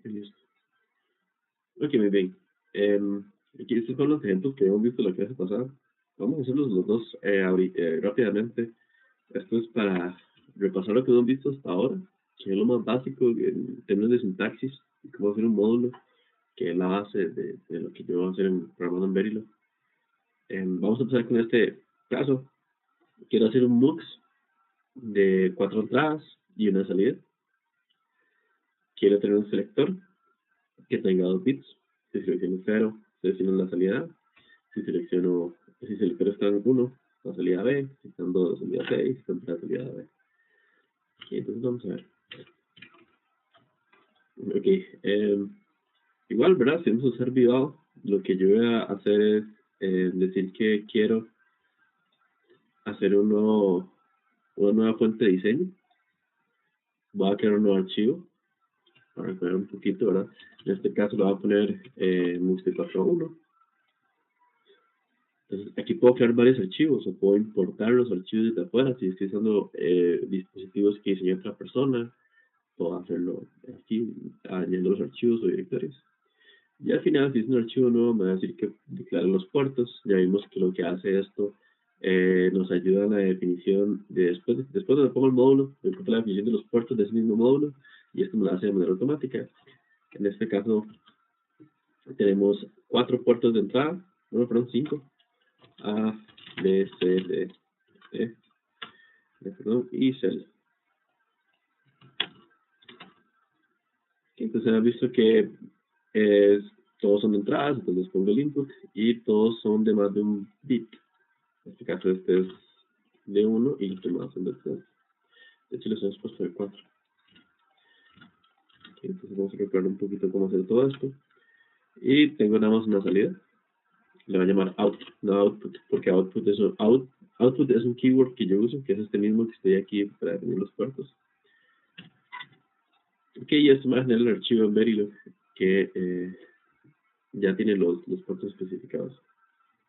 Y listo. Ok, muy bien. Aquí estos son los ejemplos que hemos visto la clase pasada. Vamos a hacerlos los dos rápidamente. Esto es para repasar lo que hemos visto hasta ahora, que es lo más básico en términos de sintaxis, y cómo hacer un módulo, que es la base de lo que yo voy a hacer en programando en Verilog. Vamos a empezar con este caso. Quiero hacer un MUX de 4 entradas y una salida. Quiero tener un selector que tenga 2 bits. Si selecciono 0, selecciono la salida A. Si si selector está en 1, la salida B. Si están 2, la salida C. Y si están 3, la salida B. Ok, entonces vamos a ver. Ok, igual, ¿verdad? Si vamos a usar Vivado, lo que yo voy a hacer es decir que quiero hacer una nueva fuente de diseño. Voy a crear un nuevo archivo para ver un poquito, ¿verdad? En este caso lo voy a poner MUX4.1. Entonces, aquí puedo crear varios archivos o puedo importar los archivos desde afuera. Si estoy usando dispositivos que diseñó otra persona, puedo hacerlo aquí, añadiendo los archivos o directorios. Y al final, si es un archivo nuevo, me va a decir que declare los puertos. Ya vimos que lo que hace esto nos ayuda en la definición después de que pongo el módulo, me importa la definición de los puertos de ese mismo módulo y esto me lo hace de manera automática. En este caso, tenemos 4 puertos de entrada, no, perdón, 5. A, B, C, D, E, perdón, y C. Entonces, has visto que todos son de entradas, entonces pongo el input y todos son de más de un bit. En este caso, este es de 1 y los demás son de 3. De hecho, les hemos puesto de 4. Entonces, vamos a recordar un poquito cómo hacer todo esto. Y tengo nada más una salida. Le voy a llamar out, no output, porque output es un keyword que yo uso, que es este mismo que estoy aquí para definir los puertos. Ok, y esto me va a generar el archivo en Verilog que ya tiene los puertos especificados.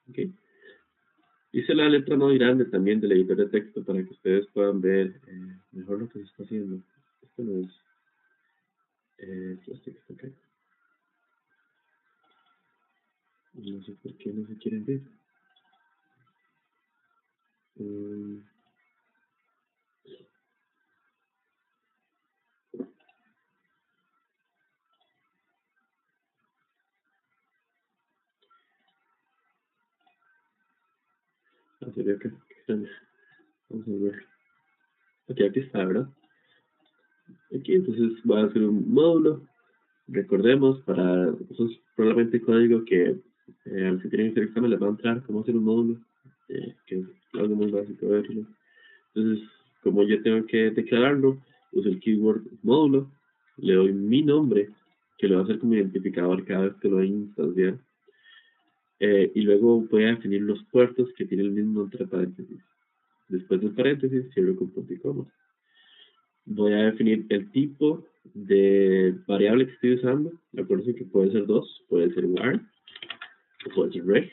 Ok. Hice la letra muy grande también del editor de texto para que ustedes puedan ver mejor lo que se está haciendo. Esto no es texto, ok. No sé por qué no se quieren ver. Sería que vamos a ver. Ok, aquí está, ¿verdad? Aquí entonces voy a hacer un módulo. Recordemos, eso es probablemente código que a los que tienen que hacer examen les va a entrar cómo hacer un módulo, que es algo muy básico de verlo. Entonces, como yo tengo que declararlo, uso el keyword módulo, le doy mi nombre, que lo va a hacer como identificador cada vez que lo voy a instanciar, y luego voy a definir los puertos que tienen el mismo entre paréntesis. Después del paréntesis, cierro con punto y coma. Voy a definir el tipo de variable que estoy usando. Acuérdense que puede ser 2, puede ser var o puede ser reg.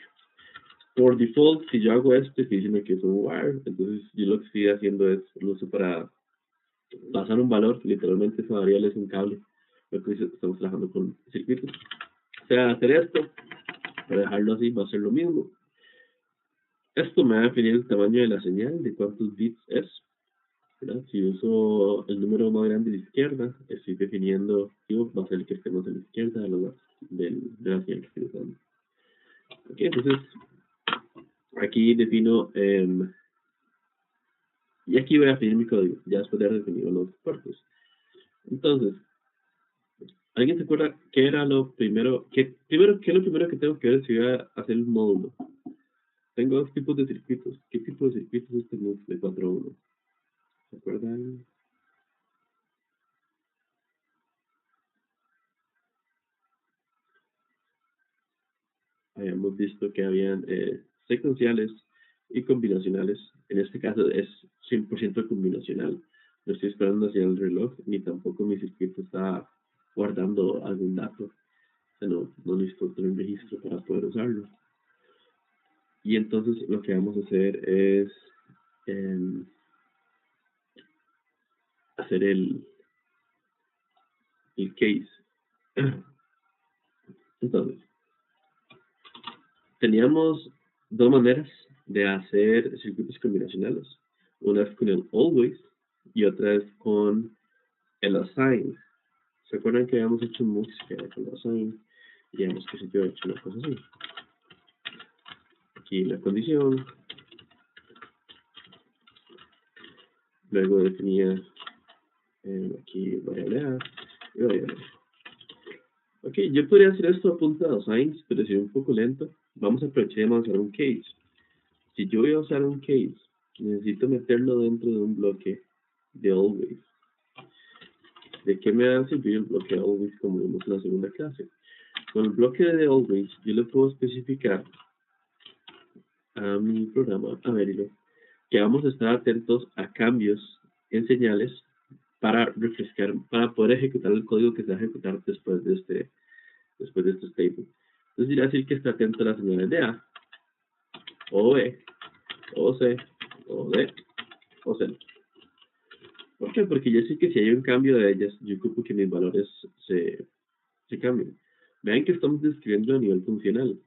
Por default, si yo hago esto, estoy diciendo que es un var, entonces yo lo que estoy haciendo es lo uso para pasar un valor, literalmente esa variable es un cable. Lo que estamos trabajando con circuitos. O sea, hacer esto, para dejarlo así, va a ser lo mismo. Esto me va a definir el tamaño de la señal, de cuántos bits es. ¿Verdad? Si uso el número más grande de la izquierda, estoy definiendo, va a ser el que estemos a la izquierda de la señal que estoy usando. Ok, entonces, aquí defino, y aquí voy a definir mi código, ya después de haber definido los puertos. Entonces, ¿alguien se acuerda qué era lo primero? ¿Qué es lo primero que tengo que ver si voy a hacer el módulo? Tengo 2 tipos de circuitos. ¿Qué tipo de circuitos es este MUX de 4.1? ¿Se acuerdan? Habíamos visto que habían secuenciales y combinacionales. En este caso es 100% combinacional. No estoy esperando hacia el reloj, ni tampoco mi circuito está guardando algún dato. O sea, no necesito tener un registro para poder usarlo. Y entonces lo que vamos a hacer es hacer el case. Entonces, teníamos dos maneras de hacer circuitos combinacionales. Una es con el always y otra es con el assign. ¿Se acuerdan que habíamos hecho un mux que era con el assign? Y habíamos, qué sé yo, hecho una cosa así. Aquí la condición. Luego definía aquí variable A y variable B. Ok, yo podría hacer esto a punta de assigns, pero sería un poco lento. Vamos a aprovechar y vamos a usar un case. Si yo voy a usar un case, necesito meterlo dentro de un bloque de always. ¿De qué me va a servir el bloque de always como vimos en la segunda clase? Con el bloque de always yo le puedo especificar a mi programa, a Verilog, que vamos a estar atentos a cambios en señales para refrescar, para poder ejecutar el código que se va a ejecutar después de este stable. Entonces irá a decir que está atento a las señales de A, o B, o C, o D, o C. ¿Por qué? Porque yo sé que si hay un cambio de ellas, yo ocupo que mis valores se cambien. Vean que estamos describiendo a nivel funcional.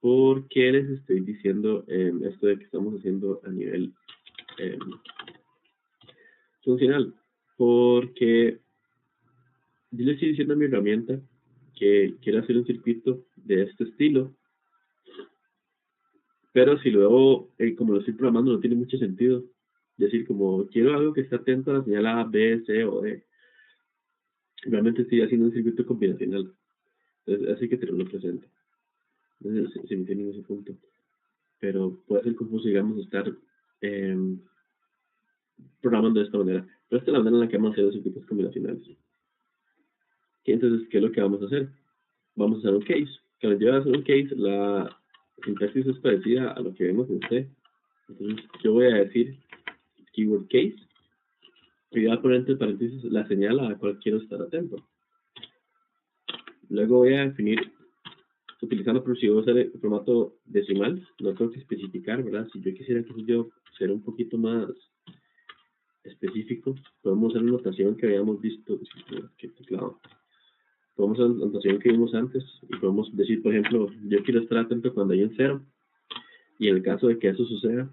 ¿Por qué les estoy diciendo esto de que estamos haciendo a nivel funcional? Porque yo le estoy diciendo a mi herramienta que quiero hacer un circuito de este estilo, pero si luego, como lo estoy programando, no tiene mucho sentido. Es decir, como quiero algo que esté atento a la señal A, B, C o D. Realmente estoy haciendo un circuito combinacional. Entonces, así que tenerlo presente. Entonces, se me entiende ese punto. Pero puede ser confuso, digamos, estar programando de esta manera. Pero esta es la manera en la que vamos a hacer los circuitos combinacionales. ¿Y entonces, ¿qué es lo que vamos a hacer? Vamos a hacer un case. Cuando yo voy a hacer un case, la sintaxis es parecida a lo que vemos en C. Entonces, yo voy a decir keyword case y voy a poner entre paréntesis la señal a la cual quiero estar atento. Luego voy a definir, utilizando, pero si voy a usar el formato decimal, no tengo que especificar, ¿verdad? Si yo quisiera que yo ser un poquito más específico, podemos usar la notación que habíamos visto, que teclado. Podemos usar la notación que vimos antes y podemos decir, por ejemplo, yo quiero estar atento cuando hay un 0 y en el caso de que eso suceda,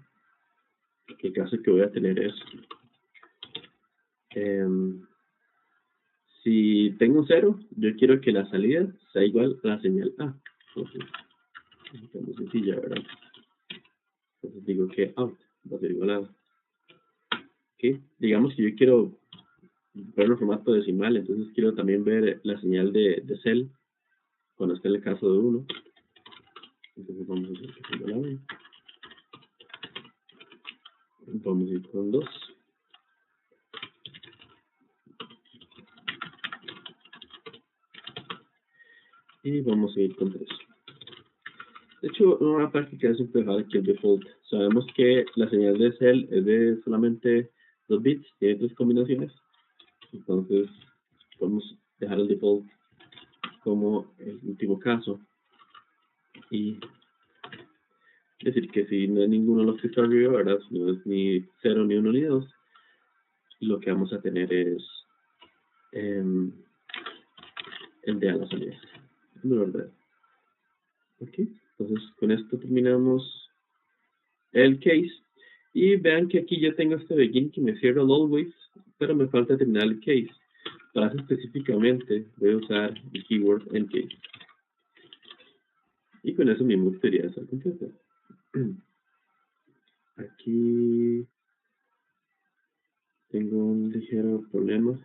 el caso que voy a tener es si tengo un 0, yo quiero que la salida sea igual a la señal A. Entonces, es muy sencilla, ¿verdad? Entonces digo que out va a ser igual a A. ¿Okay? Digamos que yo quiero ver el formato decimal, entonces quiero también ver la señal de cell cuando esté en el caso de 1. Entonces vamos a hacer que sea igual a 1. Vamos a ir con 2. Y vamos a ir con 3. De hecho, una práctica es dejar aquí el default. Sabemos que la señal de cell es de solamente 2 bits, tiene 3 combinaciones. Entonces, podemos dejar el default como el último caso. Y decir que si no es ninguno de los que está arriba, ¿verdad? Si no es ni 0, ni 1, ni 2, lo que vamos a tener es el de a la salida. No es verdad. Ok, entonces con esto terminamos el case. Y vean que aquí ya tengo este begin que me cierra el always, pero me falta terminar el case. Para eso específicamente voy a usar el keyword en case. Y con eso mi move debería estar completa. Aquí tengo un ligero problema.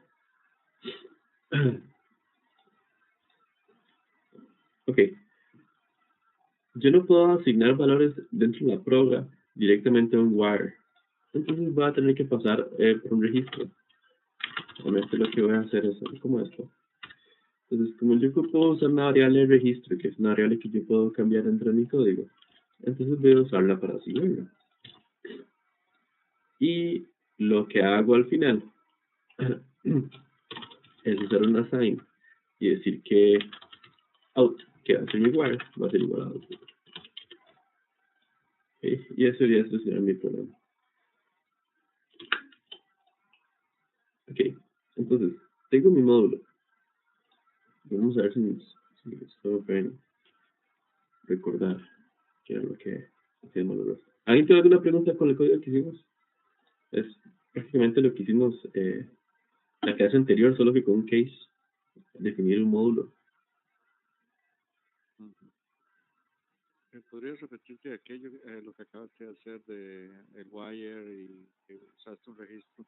Ok, yo no puedo asignar valores dentro de la proga directamente a un wire. Entonces voy a tener que pasar por un registro. Realmente lo que voy a hacer es algo como esto. Entonces, como yo puedo usar una variable de registro, que es una variable que yo puedo cambiar dentro de mi código, entonces voy a usarla para seguirlo. Y lo que hago al final es usar un assign y decir que out, que va a ser mi wire, va a ser igual a out. ¿Okay? Y eso ya solucionar mi problema. Ok, entonces, tengo mi módulo. Vamos a ver si esto pueden recordar qué era lo que hacíamos los dos. ¿Alguien tiene alguna pregunta con el código que hicimos? Es prácticamente lo que hicimos la clase anterior, solo que con un case, definir un módulo. ¿Me podrías repetir de aquello, lo que acabaste de hacer de el wire y que usaste un registro?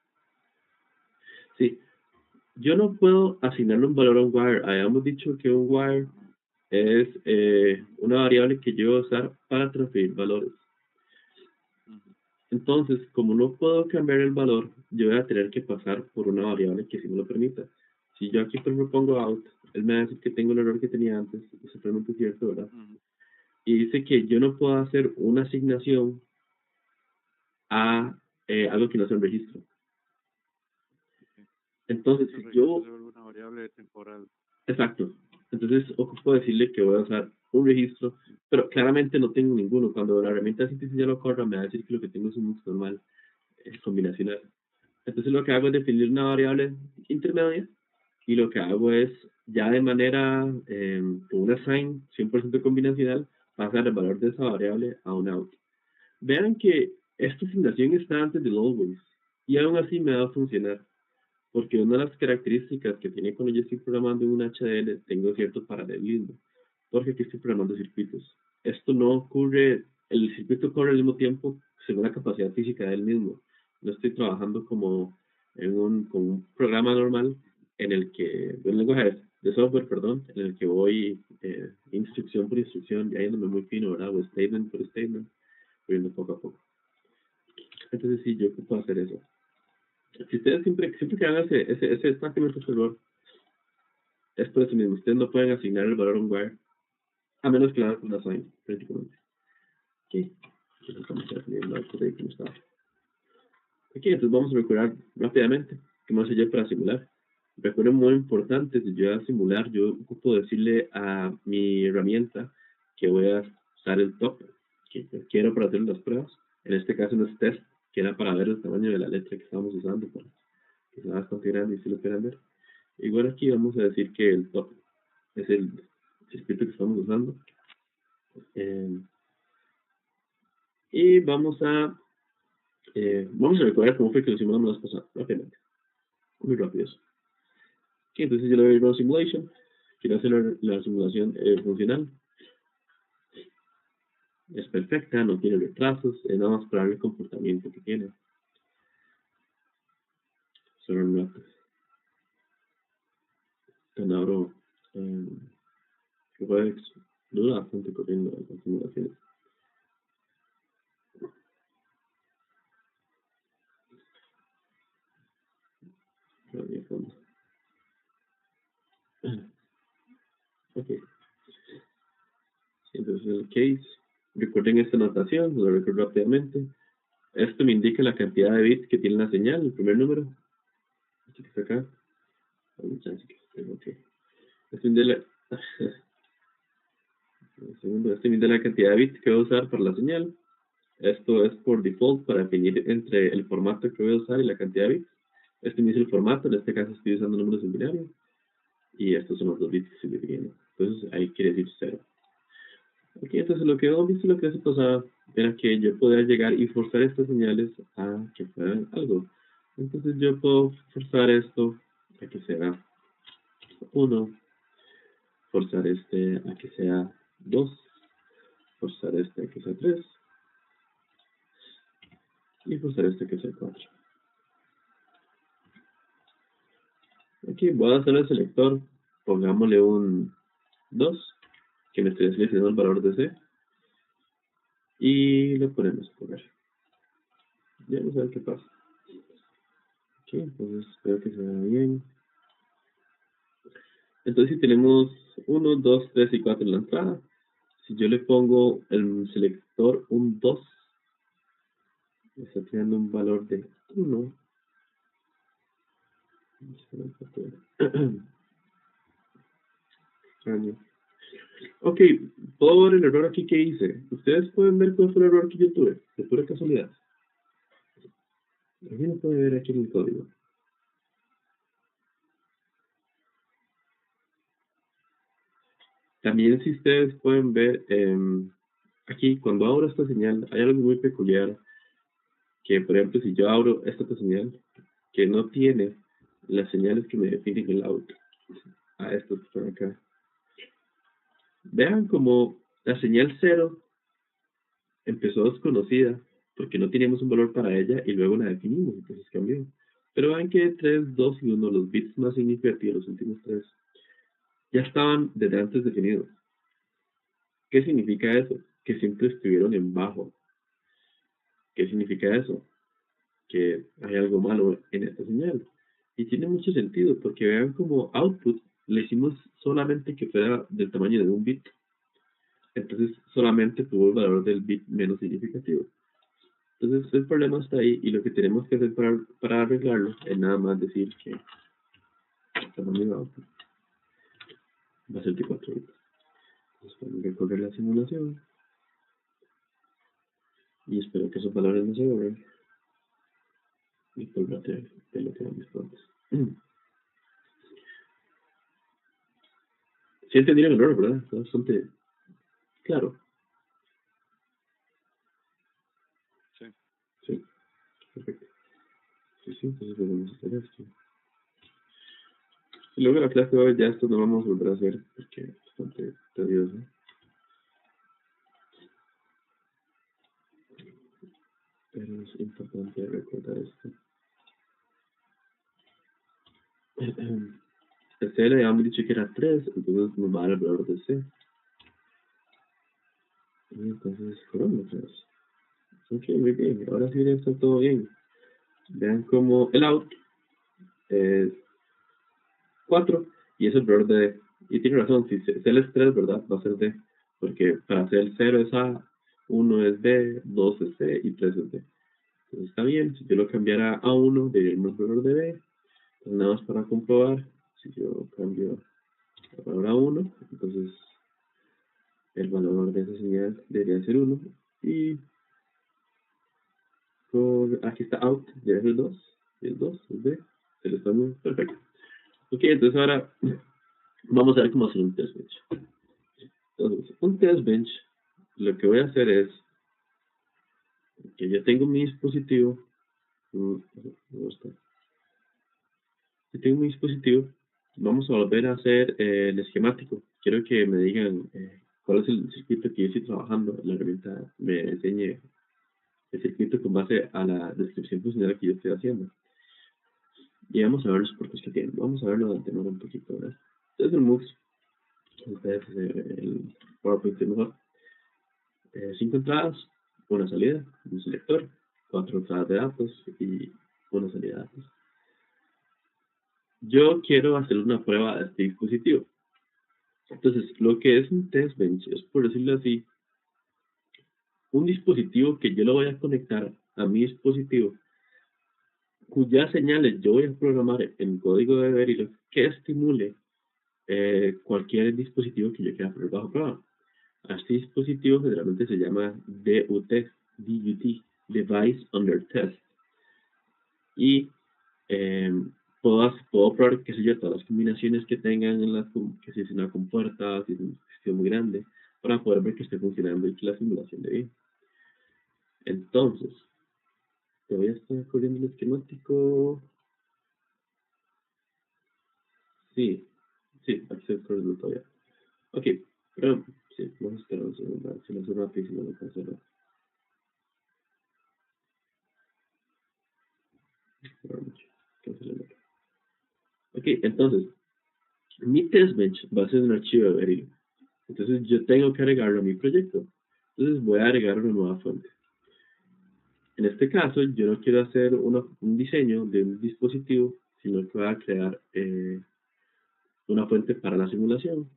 Sí, yo no puedo asignarle un valor a un wire. Habíamos dicho que un wire es una variable que yo voy a usar para transferir valores. Entonces, como no puedo cambiar el valor, yo voy a tener que pasar por una variable que sí me lo permita. Si yo aquí por ejemplo pongo out, él me va a decir que tengo el error que tenía antes, eso realmente es cierto, ¿verdad? Y dice que yo no puedo hacer una asignación a algo que no sea un registro. Entonces, si yo... una variable temporal. Exacto. Entonces, ocupo decirle que voy a usar un registro, pero claramente no tengo ninguno. Cuando la herramienta de síntesis ya lo corra, me va a decir que lo que tengo es un mux normal, combinacional. Entonces, lo que hago es definir una variable intermedia y lo que hago es, ya de manera, con un assign 100% combinacional, pasar el valor de esa variable a un out. Vean que esta asignación está antes del always y aún así me va a funcionar. Porque una de las características que tiene cuando yo estoy programando en un HDL, tengo cierto paralelismo, porque aquí estoy programando circuitos. Esto no ocurre, el circuito corre al mismo tiempo según la capacidad física del mismo. No estoy trabajando como con un programa normal en el que, un lenguaje de software, perdón, en el que voy instrucción por instrucción, ya yéndome muy fino, ¿verdad? O statement por statement, yendo poco a poco. Entonces sí, yo puedo hacer eso. Si ustedes siempre que hagan ese exactamente ese error, es por eso mismo. Ustedes no pueden asignar el valor a un wire, a menos que lo hagan con una assign, prácticamente. Ok. Ok, entonces vamos a recordar rápidamente qué más yo para simular. Recuerden muy importante, si yo voy a simular, yo ocupo decirle a mi herramienta que voy a usar el top que yo quiero para hacer las pruebas. En este caso no es test, que era para ver el tamaño de la letra que estamos usando, para que sea bastante grande y si lo quieran ver. Igual aquí vamos a decir que el top es el circuito que estamos usando. Y vamos a recordar cómo fue que lo simulamos la vez pasada, rápidamente. Muy rápido. Okay, entonces yo le doy Run Simulation. Quiero hacer la simulación funcional. Es perfecta, no tiene retrasos, es nada más para ver el comportamiento que tiene. Solo un rato. Canabro Rex dura bastante corriendo las simulaciones. Ok. Entonces el case, recuerden esta notación, lo recuerdo rápidamente. Esto me indica la cantidad de bits que tiene la señal, el primer número. Este que está acá. Okay. Este me indica este me indica la cantidad de bits que voy a usar para la señal. Esto es por default para definir entre el formato que voy a usar y la cantidad de bits. Este me dice el formato, en este caso estoy usando números en binario. Y estos son los dos bits que estoy definiendo. Entonces ahí quiere decir 0. Ok, entonces lo que hemos visto la clase pasada era que yo podía llegar y forzar estas señales a que fueran algo. Entonces yo puedo forzar esto a que sea 1, forzar este a que sea 2, forzar este a que sea 3 y forzar este a que sea 4. Aquí voy a hacer el selector, pongámosle un 2, que me estoy seleccionando el valor de C, y le ponemos a poner. Ya vamos a ver qué pasa. Ok, entonces espero que se vea bien. Entonces si tenemos 1, 2, 3 y 4 en la entrada, si yo le pongo el selector un 2, me está tirando un valor de 1. Ok, puedo ver el error aquí que hice. Ustedes pueden ver cuál fue el error que yo tuve, de pura casualidad. Alguien lo puede ver aquí en el código. También si ustedes pueden ver, aquí cuando abro esta señal, hay algo muy peculiar, que por ejemplo si yo abro esta otra señal, que no tiene las señales que me definen el out, a estos que están acá. Vean como la señal 0 empezó desconocida, porque no teníamos un valor para ella y luego la definimos, entonces cambió. Pero vean que 3, 2 y 1, los bits más significativos, los últimos 3, ya estaban desde antes definidos. ¿Qué significa eso? Que siempre estuvieron en bajo. ¿Qué significa eso? Que hay algo malo en esta señal. Y tiene mucho sentido, porque vean como output le hicimos solamente que fuera del tamaño de un bit. Entonces solamente tuvo el valor del bit menos significativo. Entonces el problema está ahí y lo que tenemos que hacer para arreglarlo es nada más decir que el tamaño de output va a ser de 4 bits. Entonces tenemos que correr la simulación y espero que esos valores no se borren. Y colgate de lo que han visto antes. Sí entendieron el error, ¿verdad? Está bastante claro. Sí. Sí, perfecto. Sí, sí, entonces podemos hacer esto. Y luego la clase de hoy ya esto no vamos a volver a hacer porque es bastante tedioso. Pero es importante recordar esto. El C le habíamos dicho que era 3, entonces nos va a dar el valor de C. Y entonces fueron los 3. Ok, muy bien. Ahora sí está todo bien. Vean como el out es 4 y es el valor de D. Y tiene razón, si C es 3, ¿verdad? Va a ser D. Porque para hacer el 0 es A, 1 es B, 2 es C y 3 es D. Entonces está bien. Si yo lo cambiara a 1, deberíamos el valor de B. Entonces nada más para comprobar. Si yo cambio el valor a 1, entonces el valor de esa señal debería ser 1. Y aquí está out, ya es el 2. Y el 2 es B. Se lo estamos perfecto. Ok, entonces ahora vamos a ver cómo hacer un test bench. Entonces, un test bench, lo que voy a hacer es que yo tengo mi dispositivo. Si tengo mi dispositivo, vamos a volver a hacer el esquemático. Quiero que me digan cuál es el circuito que yo estoy trabajando. La herramienta me enseñe el circuito con base a la descripción funcional que yo estoy haciendo. Y vamos a ver los puertos que tienen. Vamos a verlo de antemano un poquito, ¿verdad? Entonces el MUX, el PowerPoint mejor. 5 entradas, una salida, un selector, 4 entradas de datos y una salida de datos. Yo quiero hacer una prueba de este dispositivo. Entonces, lo que es un test bench es, por decirlo así, un dispositivo que yo lo voy a conectar a mi dispositivo, cuyas señales yo voy a programar en código de Verilog que estimule cualquier dispositivo que yo quiera poner bajo prueba. A este dispositivo generalmente se llama DUT, Device Under Test. Y puedo probar, qué sé yo, todas las combinaciones que tengan, que si es una compuerta, si es un dispositivo muy grande, para poder ver que esté funcionando y que la simulación de bien. Entonces, te voy a estar corriendo el esquemático. Sí, sí, aquí estoy corriendo todavía. Ok, pero sí, vamos a esperar un segundo, a ver si lo hace rápido y si no lo cancelo. Cancelemos. Ok, entonces, mi test bench va a ser un archivo de Beryl. Entonces yo tengo que agregarlo a mi proyecto. Entonces voy a agregar una nueva fuente. En este caso, yo no quiero hacer un diseño de un dispositivo, sino que voy a crear una fuente para la simulación.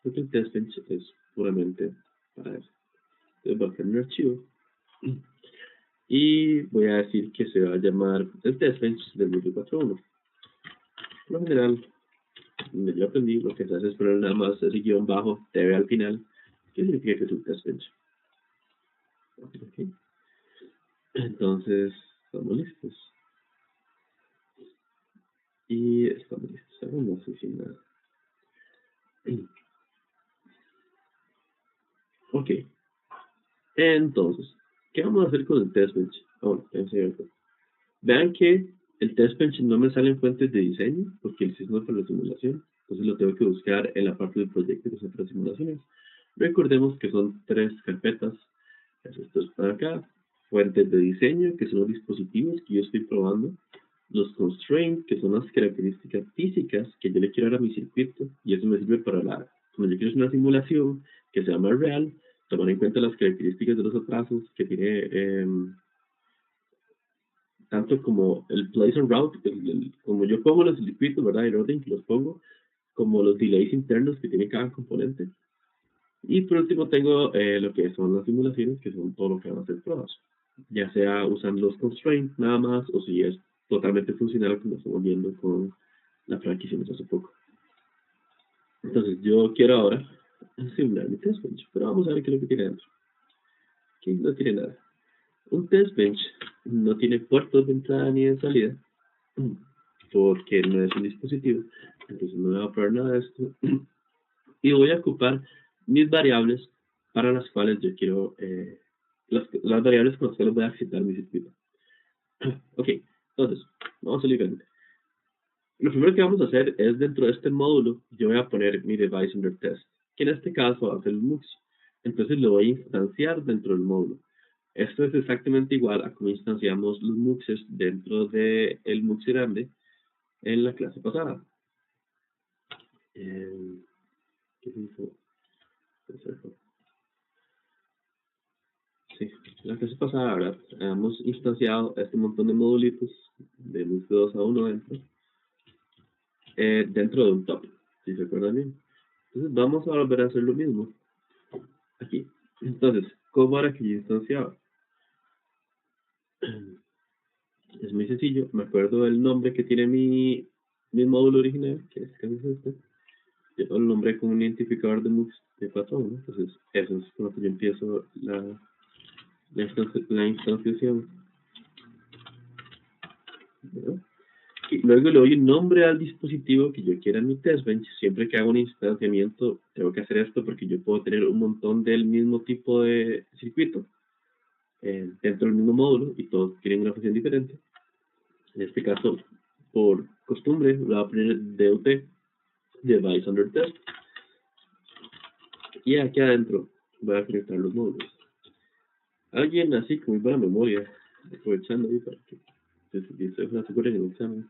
Porque el test bench es puramente para eso. Entonces voy a crear un archivo y voy a decir que se va a llamar el test bench del módulo 4.1. Por lo general, donde yo aprendí, lo que se hace es poner nada más ese guión bajo TV al final, que significa que es un test bench. Okay. Entonces, estamos listos. Y estamos listos. Hagamos oficina. Ok. Entonces, ¿qué vamos a hacer con el test bench? Bueno, en serio. Vean que el test bench no me sale en fuentes de diseño, porque el sistema es para la simulación. Entonces lo tengo que buscar en la parte del proyecto que son para simulaciones. Recordemos que son 3 carpetas. Esto es para acá. Fuentes de diseño, que son los dispositivos que yo estoy probando. Los constraints, que son las características físicas que yo le quiero dar a mi circuito. Y eso me sirve para cuando yo quiero hacer una simulación que sea más real, tomar en cuenta las características de los atrasos que tiene tanto como el place and route, como yo pongo los circuitos, ¿verdad? El orden que los pongo, como los delays internos que tiene cada componente. Y por último tengo lo que son las simulaciones, que son todo lo que van a ser pruebas. Ya sea usando los constraints nada más, o si es totalmente funcional, como estamos viendo con la prueba que hicimos hace poco. Entonces yo quiero ahora simular mi test bench, pero vamos a ver qué es lo que tiene dentro. Aquí no tiene nada. Un test bench no tiene puertos de entrada ni de salida, porque no es un dispositivo. Entonces no voy a probar nada de esto. Y voy a ocupar mis variables para las cuales yo quiero, las variables con las cuales voy a excitar mi circuito. Ok, entonces, vamos a salir grande. Lo primero que vamos a hacer es dentro de este módulo, yo voy a poner mi device under test, que en este caso va a ser el MUX. Entonces lo voy a instanciar dentro del módulo. Esto es exactamente igual a como instanciamos los MUXes dentro del MUX grande en la clase pasada. ¿Qué se hizo? Sí, la clase pasada, ¿verdad? Hemos instanciado este montón de modulitos de MUX 2 a 1 dentro de un top, si se acuerdan bien. Entonces vamos a volver a hacer lo mismo aquí. Entonces, ¿cómo era que yo instanciaba? Es muy sencillo, me acuerdo del nombre que tiene mi módulo original, que es este. Yo lo nombré como un identificador de MUX de 4 a 1, entonces eso es con lo que yo empiezo la instanciación. ¿Verdad? Y luego le doy un nombre al dispositivo que yo quiera en mi test bench. Siempre que hago un instanciamiento, tengo que hacer esto porque yo puedo tener un montón del mismo tipo de circuito dentro del mismo módulo y todos tienen una función diferente. En este caso, por costumbre, voy a poner DUT, Device Under Test. Y aquí adentro voy a conectar los módulos. Alguien así con muy buena memoria, aprovechando ahí para que se aseguren en el examen.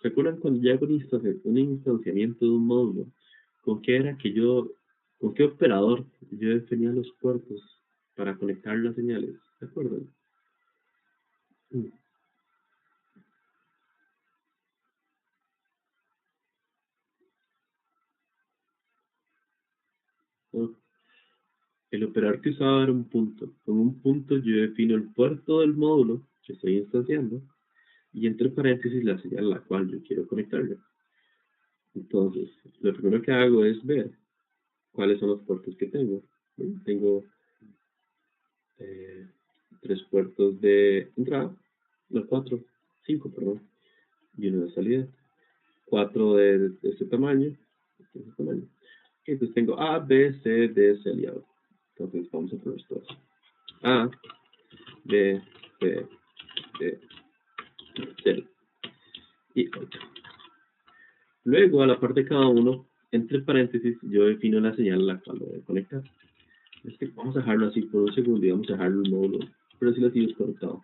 ¿Se acuerdan cuando ya hago un instanciamiento de un módulo? ¿Con qué era que con qué operador yo definía los puertos para conectar las señales? ¿Se acuerdan? No. El operador que usaba era un punto. Con un punto yo defino el puerto del módulo que estoy instanciando y entre paréntesis la señal a la cual yo quiero conectarlo. Entonces, lo primero que hago es ver cuáles son los puertos que tengo. Bueno, tengo 3 puertos de entrada, no 4, 5, perdón, y uno de salida. 4 de este tamaño, Y entonces tengo A, B, C, D, C aliado. Entonces vamos a poner esto así. A, B, C, D, C y 8. Luego, a la parte de cada uno, entre paréntesis, yo defino la señal a la cual lo voy a conectar. Vamos a dejarlo así por un segundo y vamos a dejarlo el módulo, pero así lo tienes conectado.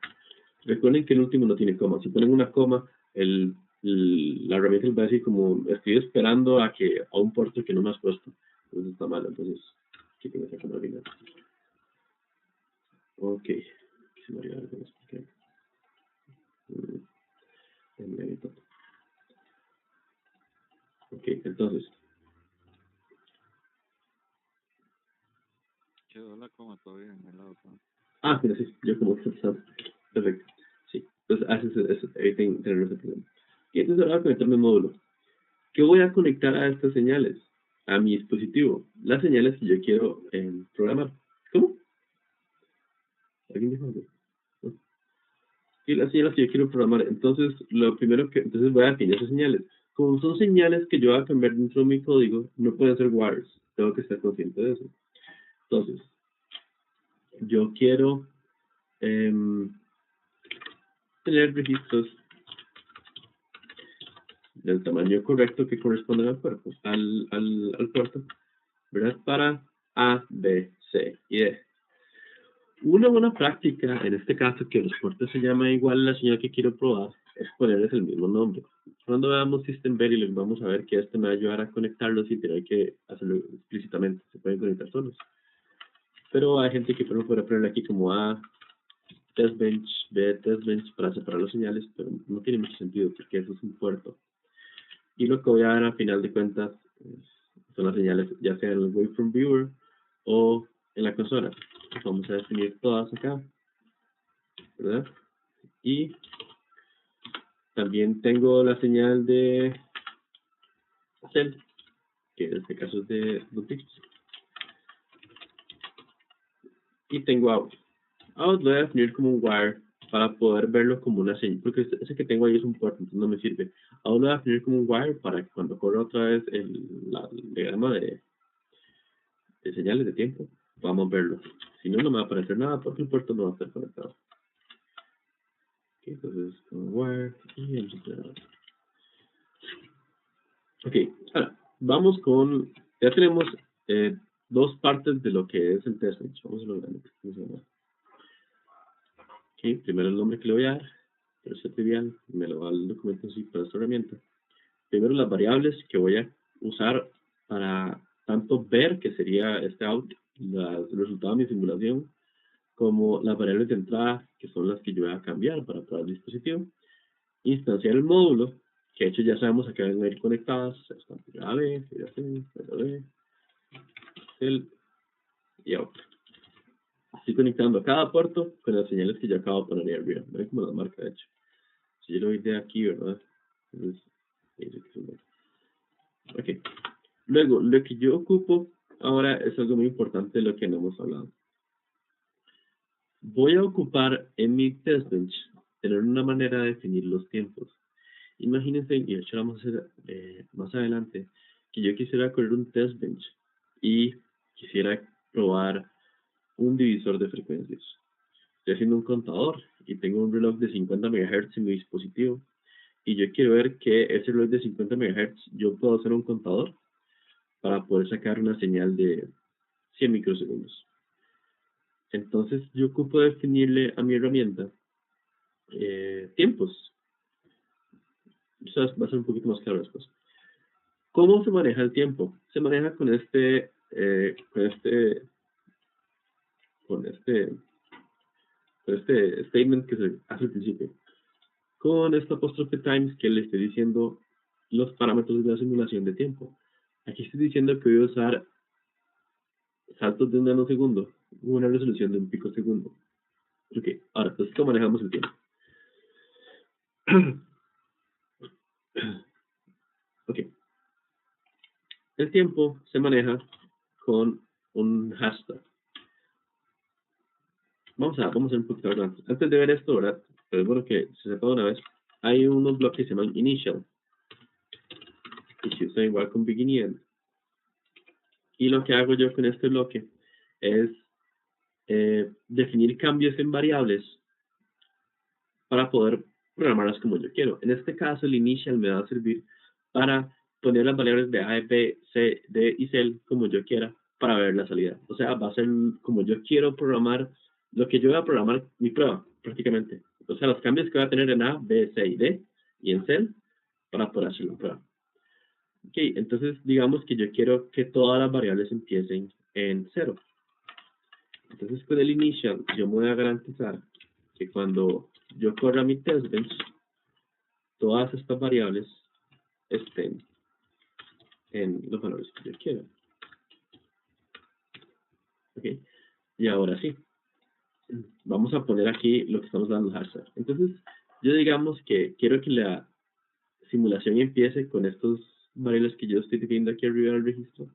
Recuerden que el último no tiene coma. Si ponen una coma, la herramienta les va a decir como estoy esperando a un puerto que no me has puesto. Entonces está mal, entonces quiten esa coma final. Ok. Se me olvidó algo más porque ok, entonces. Quedó la coma todavía en el lado. Ah, mira, sí, yo como perfecto. Sí, entonces haces eviten tener ese problema. Y entonces ahora voy a conectar mi módulo. ¿Qué voy a conectar a estas señales? A mi dispositivo. Las señales que yo quiero programar. ¿Cómo? ¿Alguien dijo algo? ¿No? Y las señales que yo quiero programar. Entonces, entonces voy a definir esas señales. Como son señales que yo voy a cambiar dentro de mi código, no pueden ser wires. Tengo que estar consciente de eso. Entonces, yo quiero tener registros del tamaño correcto que corresponden al cuerpo, al puerto, ¿verdad? Para A, B, C y D. Una buena práctica, en este caso, que los puertos se llama igual la señal que quiero probar, es ponerles el mismo nombre. Cuando veamos System Verilog, vamos a ver que esto me va a ayudar a conectarlos y tener que hacerlo explícitamente. Se pueden conectar solos. Pero hay gente que puede poner aquí como A, testbench, B, testbench para separar las señales, pero no tiene mucho sentido porque eso es un puerto. Y lo que voy a ver al final de cuentas son las señales, ya sea en el Waveform Viewer o en la consola. Vamos a definir todas acá, ¿verdad? Y también tengo la señal de cell, que en este caso es de Bluetooth. Y tengo out. Out lo voy a definir como un wire para poder verlo como una señal, porque ese que tengo ahí es un puerto, entonces no me sirve. Out lo voy a definir como un wire para que cuando corra otra vez el diagrama de señales de tiempo, podamos verlo. Si no, no me va a aparecer nada porque el puerto no va a estar conectado. Okay, entonces, wire y el generador. Ok, ahora, vamos con, ya tenemos dos partes de lo que es el test bench. Vamos a lograr que funcione. Ok, primero el nombre que le voy a dar, pero es trivial, me lo va el documento así para esta herramienta. Primero las variables que voy a usar para tanto ver, que sería este out, el resultado de mi simulación, como las variables de entrada, que son las que yo voy a cambiar para probar el dispositivo. Instanciar el módulo, que de hecho ya sabemos a qué van a ir conectadas, están A, B, C, B, el y out. Estoy conectando a cada puerto con las señales que yo acabo de poner ahí arriba. Ven como la marca, de hecho. Si yo lo voy de aquí, ¿verdad? Entonces, ok. Luego, lo que yo ocupo ahora es algo muy importante de lo que no hemos hablado. Voy a ocupar en mi test bench tener una manera de definir los tiempos. Imagínense, y de hecho vamos a hacer más adelante, que yo quisiera correr un test bench y quisiera probar un divisor de frecuencias. Estoy haciendo un contador y tengo un reloj de 50 MHz en mi dispositivo y yo quiero ver que ese reloj de 50 MHz yo puedo hacer un contador para poder sacar una señal de 100 microsegundos. Entonces yo ocupo definirle a mi herramienta tiempos. Quizás va a ser un poquito más claro después. ¿Cómo se maneja el tiempo? Se maneja con este statement que se hace al principio. Con esta apóstrofe times que le estoy diciendo los parámetros de la simulación de tiempo. Aquí estoy diciendo que voy a usar saltos de un nanosegundo, una resolución de un picosegundo. Ok, ahora, entonces, ¿cómo manejamos el tiempo? Ok. El tiempo se maneja con un hashtag. Vamos a hacer un poquito antes. Antes de ver esto, ¿verdad? Pero es bueno que se sepa de una vez. Hay unos bloques que se llaman initial, y se usan igual con begin y end. Y lo que hago yo con este bloque es definir cambios en variables para poder programarlas como yo quiero. En este caso, el initial me va a servir para poner las variables de A, B, C, D y C como yo quiera para ver la salida. O sea, va a ser como yo quiero programar, lo que yo voy a programar mi prueba, prácticamente. O sea, los cambios que voy a tener en A, B, C y D y en C para poder hacer la prueba. Ok, entonces digamos que yo quiero que todas las variables empiecen en 0. Entonces con el initial yo me voy a garantizar que cuando yo corra mi test bench, todas estas variables estén en los valores que yo quiero. ¿Ok? Y ahora sí, vamos a poner aquí lo que estamos dando hashtag. Entonces, yo digamos que quiero que la simulación empiece con estos variables que yo estoy definiendo aquí arriba del registro.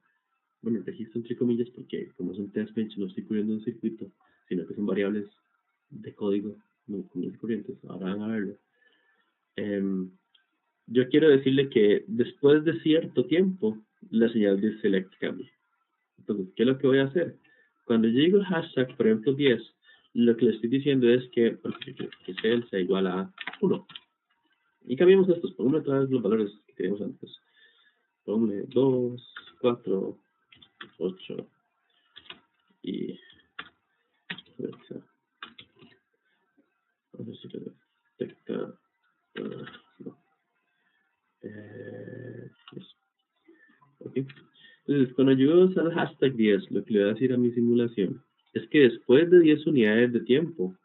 Bueno, registro entre comillas porque como es un test bench no estoy cubriendo un circuito, sino que son variables de código, no comunes corrientes. Ahora van a verlo. Yo quiero decirle que después de cierto tiempo, la señal de select cambie. Entonces, ¿qué es lo que voy a hacer? Cuando yo digo el hashtag, por ejemplo, 10, lo que le estoy diciendo es que cel sea igual a 1. Y cambiamos estos, pongámosle otra vez los valores que teníamos antes. Ponle 2, 4, 8 y... A ver si lo detecta... no. Yes. Okay. Entonces, cuando yo uso el hashtag 10, lo que le voy a decir a mi simulación es que después de 10 unidades de tiempo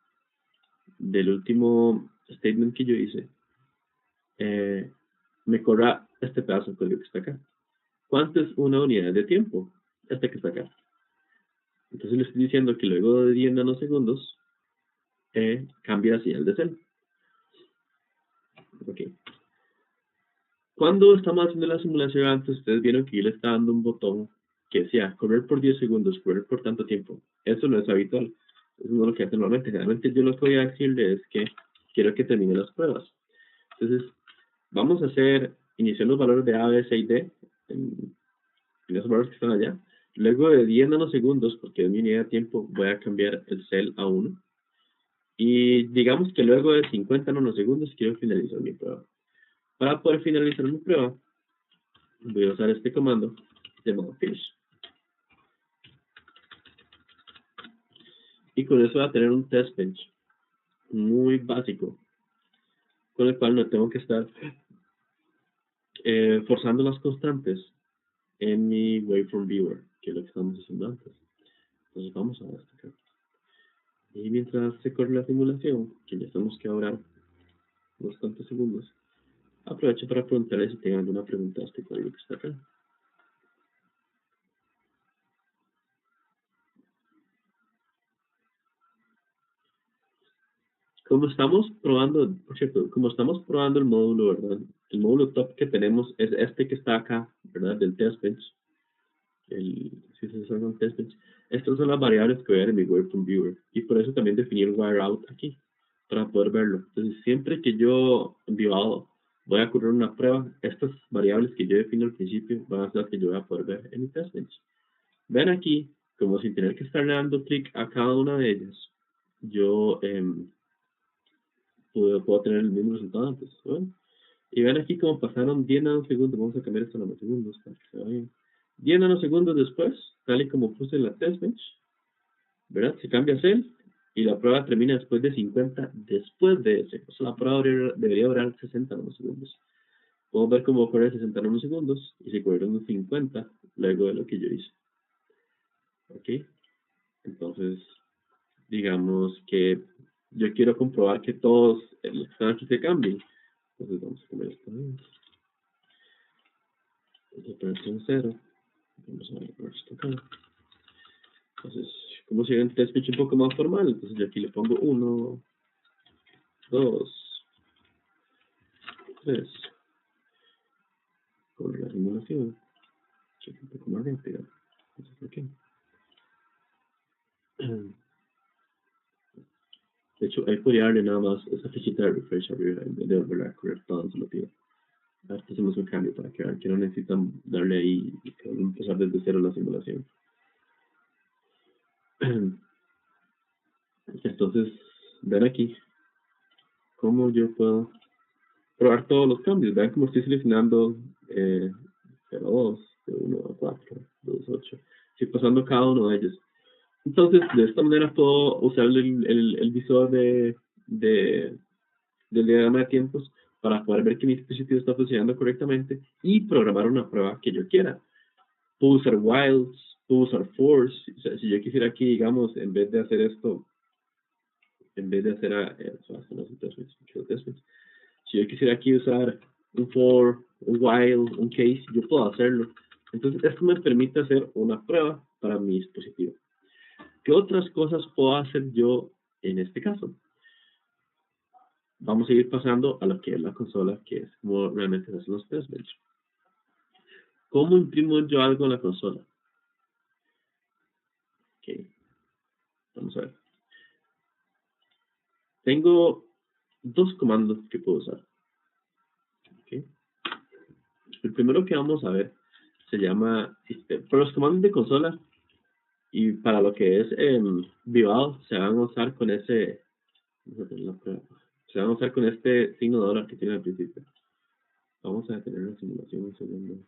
del último statement que yo hice, me corra este pedazo de código que está acá. ¿Cuánto es una unidad de tiempo? Este que está acá. Entonces le estoy diciendo que luego de 10 nanosegundos cambia la señal de cel. Ok. Cuando estamos haciendo la simulación antes, ustedes vieron que yo le estaba dando un botón que decía correr por 10 segundos, correr por tanto tiempo. Eso no es habitual. Eso no es lo que hace normalmente. Generalmente yo lo que voy a decirle es que quiero que termine las pruebas. Entonces, vamos a iniciar los valores de A, B, C y D en esos valores que están allá. Luego de 10 nanosegundos, porque es mi unidad de tiempo, voy a cambiar el cel a 1. Y digamos que luego de 50 nanosegundos quiero finalizar mi prueba. Para poder finalizar mi prueba, voy a usar este comando llamado finish. Y con eso voy a tener un test bench muy básico, con el cual no tengo que estar forzando las constantes en mi waveform viewer, que es lo que estamos haciendo antes. Entonces vamos a esto acá. Y mientras se corre la simulación, que ya tenemos que durar unos cuantos segundos, aprovecho para preguntarles si tienen alguna pregunta a este código que está acá. Como estamos probando, por cierto, como estamos probando el módulo, ¿verdad? El módulo top que tenemos es este que está acá, ¿verdad? Del test bench. Si se usa un test bench. Estas son las variables que voy a ver en mi waveform viewer. Y por eso también definí el wire out aquí, para poder verlo. Entonces, siempre que yo voy a correr una prueba, estas variables que yo defino al principio van a ser las que yo voy a poder ver en mi test bench. Ven aquí, como sin tener que estarle dando clic a cada una de ellas, yo puedo tener el mismo resultado antes. ¿Ven? Y ven aquí como pasaron 10 nanosegundos, vamos a cambiar esto a nanosegundos para que se vea bien. 10 nanosegundos después, tal y como puse en la test bench, ¿verdad? Se cambia cel y la prueba termina después de 50 después de ese. O sea, la prueba debería durar 60 nanosegundos. Podemos ver cómo ocurre 60 nanosegundos y se corrieron 50 luego de lo que yo hice. ¿Ok? Entonces, digamos que yo quiero comprobar que todos los que están aquí se cambien. Entonces vamos a comer esto. Vamos a poner en 0. Vamos a poner esto acá. Entonces, como si era un test bench un poco más formal, entonces yo aquí le pongo 1, 2, 3. Con la simulación. Cheque un poco más rápida. No sé por qué. De hecho, ahí podría darle nada más esa fichita de refresh arriba en vez de volver a correr todo se lo pido. A ver, hacemos un cambio para que vean que no necesitan darle ahí y empezar desde cero la simulación. Entonces, ven aquí cómo yo puedo probar todos los cambios. Vean cómo estoy seleccionando 0, 2, de 1 a 4, 2, 8. Estoy pasando cada uno de ellos. Entonces, de esta manera puedo usar el visor del diagrama de tiempos para poder ver que mi dispositivo está funcionando correctamente y programar una prueba que yo quiera. Puedo usar whiles, puedo usar fors. O sea, si yo quisiera aquí, digamos, en vez de hacer esto, en vez de hacer si yo quisiera aquí usar un for, un while, un case, yo puedo hacerlo. Entonces, esto me permite hacer una prueba para mi dispositivo. ¿Qué otras cosas puedo hacer yo en este caso? Vamos a ir pasando a lo que es la consola, que es como realmente se hacen los test bench. ¿Cómo imprimo yo algo en la consola? Ok, vamos a ver. Tengo dos comandos que puedo usar. Okay. El primero que vamos a ver se llama, por los comandos de consola, Y para lo que es Vivado, se van a usar con ese, se van a usar con este signo de dólar que tiene al principio. Vamos a detener la simulación un segundo.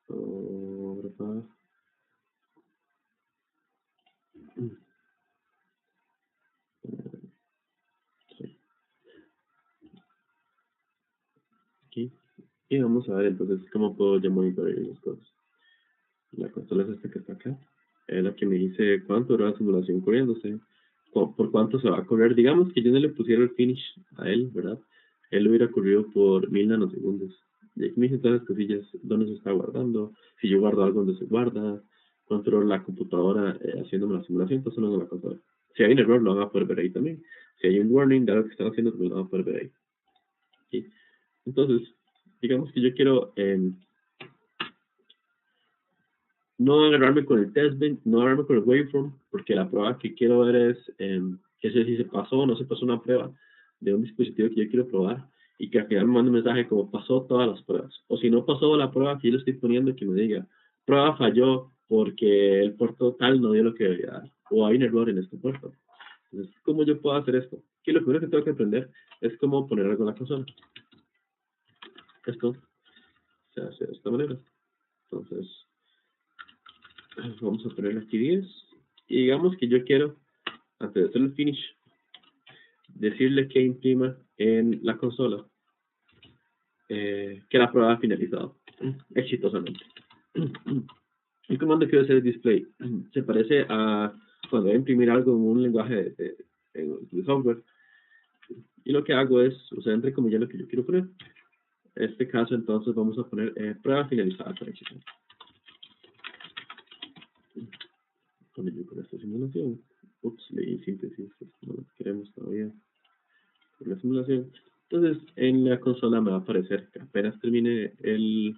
Porfa. Aquí. Y vamos a ver entonces cómo puedo yo monitorear las cosas. La consola es esta que está acá. Es la que me dice cuánto dura la simulación corriéndose. Por cuánto se va a correr. Digamos que yo no le pusiera el finish a él, ¿verdad? Él lo hubiera corrido por 1000 nanosegundos. Y aquí me dicen todas las cosillas, dónde se está guardando, si yo guardo algo donde se guarda, controlo la computadora haciéndome la simulación, todo eso no es la consola. Si hay un error, lo van a poder ver ahí también. Si hay un warning de algo que están haciendo, también lo van a poder ver ahí. ¿Sí? Entonces, digamos que yo quiero no agarrarme con el testbench, no agarrarme con el waveform, porque la prueba que quiero ver es que si se pasó o no se pasó una prueba de un dispositivo que yo quiero probar y que al final me mande un mensaje como pasó todas las pruebas. O si no pasó la prueba que yo le estoy poniendo, que me diga, prueba falló porque el puerto tal no dio lo que debía dar, o hay un error en este puerto. Entonces, ¿cómo yo puedo hacer esto? Que lo primero que tengo que aprender es cómo poner algo en la consola. Esto se hace de esta manera. Entonces, vamos a poner aquí 10 y digamos que yo quiero, antes de hacer el finish, decirle que imprima en la consola que la prueba ha finalizado exitosamente. El comando que voy a hacer es display. Se parece a cuando voy a imprimir algo en un lenguaje de software. Y lo que hago es usar entre comillas lo que yo quiero poner. En este caso, entonces, vamos a poner prueba finalizada con éxito. Cuando yo con esta simulación, ups, leí síntesis, no lo queremos todavía. Por la simulación. Entonces, en la consola me va a aparecer que apenas termine el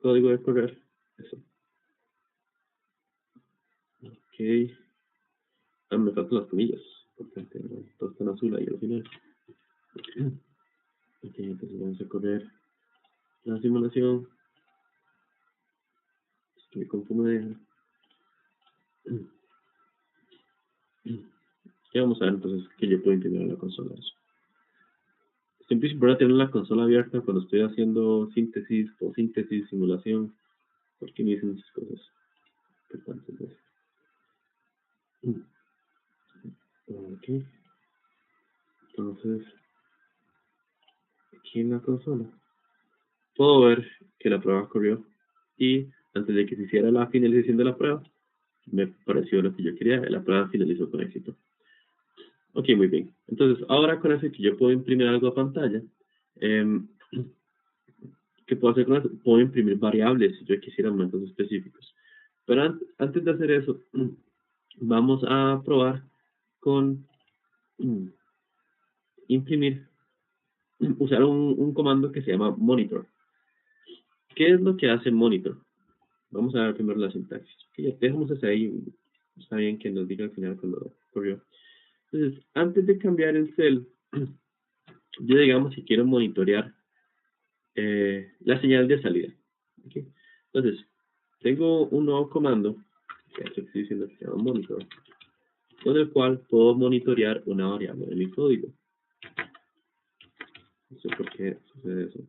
código de correr. Eso. Ok. Ah, me faltan las comillas. Porque todo está en azul ahí al final. Ok, entonces vamos a correr la simulación. Estoy con cómo deja. Y vamos a ver entonces que yo puedo imprimir en la consola eso. Siempre es importante tener la consola abierta cuando estoy haciendo síntesis, posíntesis, simulación. Porque me dicen esas cosas. Ok. Entonces, aquí en la consola puedo ver que la prueba corrió y antes de que se hiciera la finalización de la prueba, me pareció lo que yo quería, la prueba finalizó con éxito. Ok, muy bien. Entonces, ahora con eso que yo puedo imprimir algo a pantalla, ¿qué puedo hacer con eso? Puedo imprimir variables si yo quisiera momentos específicos. Pero antes de hacer eso, vamos a probar con imprimir, usar un comando que se llama monitor. ¿Qué es lo que hace monitor? Vamos a ver primero la sintaxis. Okay, dejamos hasta ahí. Está bien que nos diga al final cuando corrió. Entonces, antes de cambiar el cell, yo digamos que quiero monitorear la señal de salida. Okay. Entonces, tengo un nuevo comando, que estoy diciendo que se llama monitor, con el cual puedo monitorear una variable de mi código. No sé por qué sucede eso.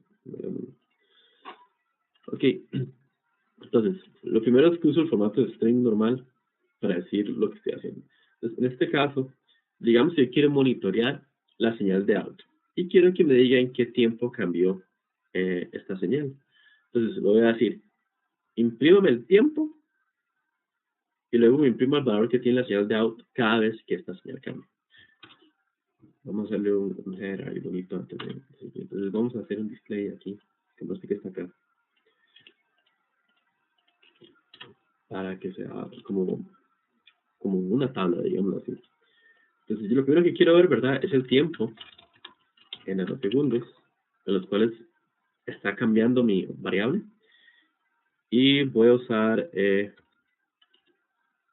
Ok, entonces, lo primero es que uso el formato de string normal para decir lo que estoy haciendo. Entonces, en este caso, digamos que yo quiero monitorear la señal de out y quiero que me diga en qué tiempo cambió esta señal. Entonces, lo voy a decir, imprímame el tiempo y luego me imprimo el valor que tiene la señal de out cada vez que esta señal cambia. Vamos a hacerle un header ahí bonito antes de... Entonces, vamos a hacer un display aquí, como este que está acá, para que sea como una tabla, digamos así. Entonces, yo lo primero que quiero ver, ¿verdad?, es el tiempo en nanosegundos en los cuales está cambiando mi variable. Y voy a usar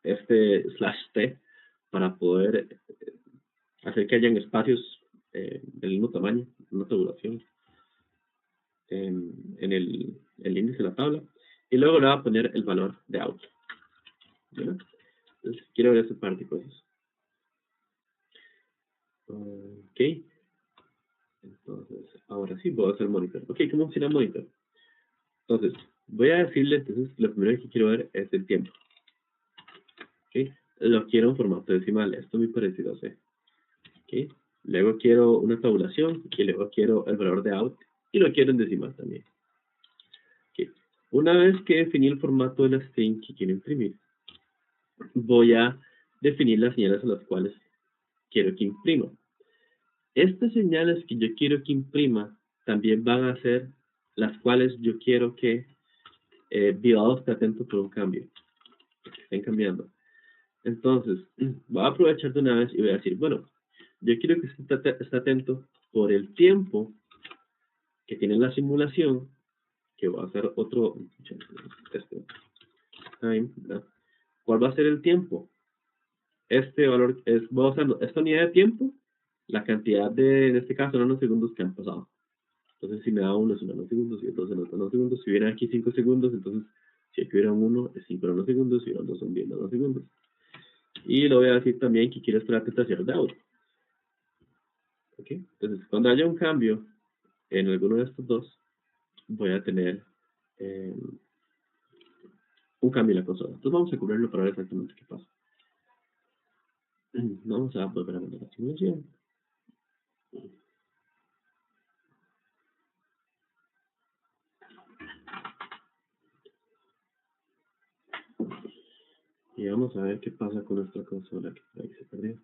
este /t para poder hacer que hayan espacios del mismo tamaño, una tabulación en el índice de la tabla. y luego le voy a poner el valor de out. ¿Verdad? Entonces, quiero ver ese par de cosas. Ok. Entonces, ahora sí puedo hacer monitor. Ok, ¿cómo funciona monitor? Entonces, voy a decirle, entonces, lo primero que quiero ver es el tiempo. Ok. Lo quiero en formato decimal. Esto es muy parecido a C. Ok. Luego quiero una tabulación y luego quiero el valor de out y lo quiero en decimal también. Okay. Una vez que definí el formato de la string que quiero imprimir, voy a definir las señales a las cuales quiero que imprima. Estas señales que yo quiero que imprima también van a ser las cuales yo quiero que Vivado esté atento por un cambio, que estén cambiando. Entonces, voy a aprovechar de una vez y voy a decir, bueno, yo quiero que esté atento por el tiempo que tiene la simulación, que va a ser otro, time, ¿verdad? ¿Cuál va a ser el tiempo? Este valor es, voy a usar esta unidad de tiempo, la cantidad de, en este caso, nanosegundos que han pasado. Entonces, si me da uno, es un nanosegundos, y otro es nanosegundos. Si hubiera aquí 5 segundos, entonces, si aquí hubiera uno, es 5 nanosegundos, si hubieran dos, son 10 nanosegundos. Y le voy a decir también que quiero estar atento a cierto out. ¿Ok? Entonces, cuando haya un cambio en alguno de estos dos, voy a tener un cambio en la consola. Entonces, vamos a cubrirlo para ver exactamente qué pasa. Vamos a volver a mandar la simulación. Y vamos a ver qué pasa con nuestra consola que por ahí se perdió.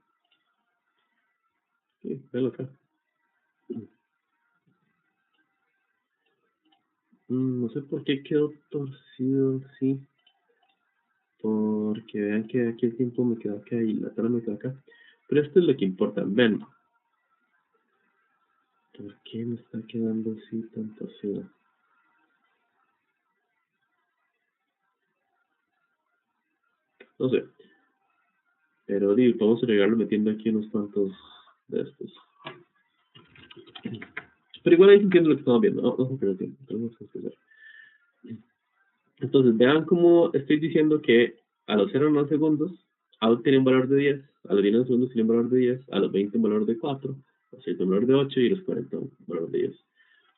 Sí, velo acá. No sé por qué quedó torcido así. Porque vean que aquí el tiempo me queda acá y la tabla me queda acá. Pero esto es lo que importa. Ven. ¿Por qué me está quedando así tan torcido? No sé. Pero digo, vamos a agregarlo metiendo aquí unos cuantos de estos. Pero igual ahí entiendo lo que estamos viendo. No se pierde tiempo. Tenemos que hacer. Entonces, vean cómo estoy diciendo que a los 0 nanosegundos, out tiene un valor de 10, a los 10 nanosegundos tiene un valor de 10, a los 20 un valor de 4, a los 30 un valor de 8 y a los 40 un valor de 10.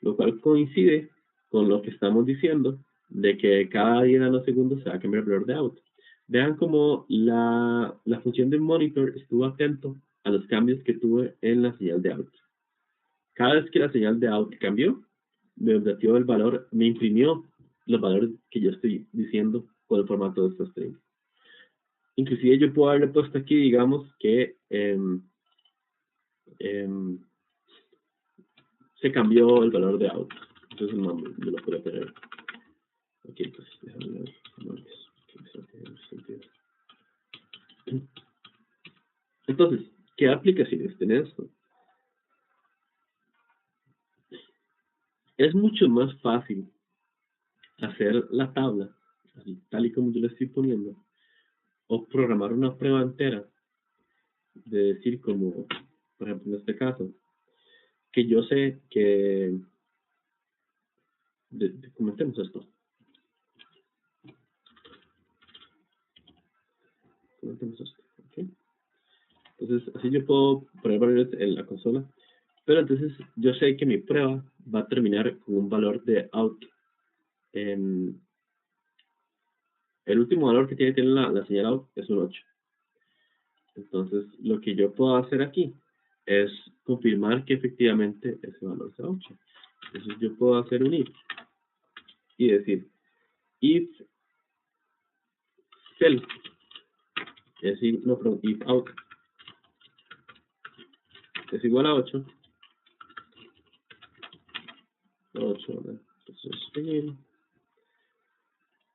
Lo cual coincide con lo que estamos diciendo de que cada 10 nanosegundos se va a cambiar el valor de out. Vean cómo la función de monitor estuvo atento a los cambios que tuve en la señal de out. Cada vez que la señal de out cambió, me updateó el valor, me imprimió los valores que yo estoy diciendo con el formato de esta string. Inclusive yo puedo haberle puesto aquí, digamos, que se cambió el valor de out. Entonces no, yo lo puedo tener. Ok, pues déjame ver. Entonces, ¿qué aplicaciones tiene esto? Es mucho más fácil hacer la tabla, así, tal y como yo la estoy poniendo, o programar una prueba entera, de decir como, por ejemplo, en este caso, que yo sé que, comentemos esto, ¿ok? Entonces, así yo puedo poner valores en la consola, pero entonces yo sé que mi prueba va a terminar con un valor de out en el último valor que tiene la señal out es un 8. Entonces, lo que yo puedo hacer aquí es confirmar que efectivamente ese valor sea 8. Entonces, yo puedo hacer un if y decir if cell, es decir, no, perdón, if out es igual a 8. 8, ¿verdad? Entonces, begin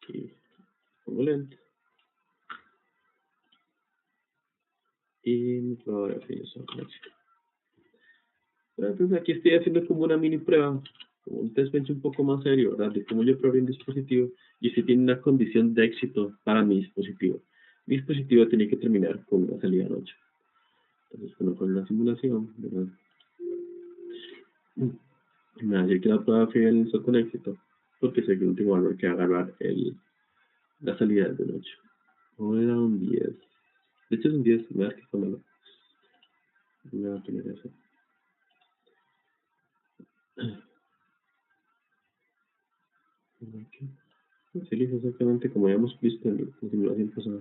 y pongo lent. Y mi prueba de definición conexión. Entonces, aquí estoy haciendo como una mini prueba, como un test bench un poco más serio, ¿verdad? De cómo yo probé un dispositivo y si tiene una condición de éxito para mi dispositivo. Mi dispositivo tiene que terminar con una salida en 8. Entonces, coloco en la simulación, ¿verdad? Me va a decir que la prueba finalizó con éxito. porque sé que el último valor que va a agarrar la salida es del 8. O era un 10. De hecho es un 10, me da que está malo. Me va a poner eso. Aquí. Se elige exactamente como habíamos visto en la simulación pasada.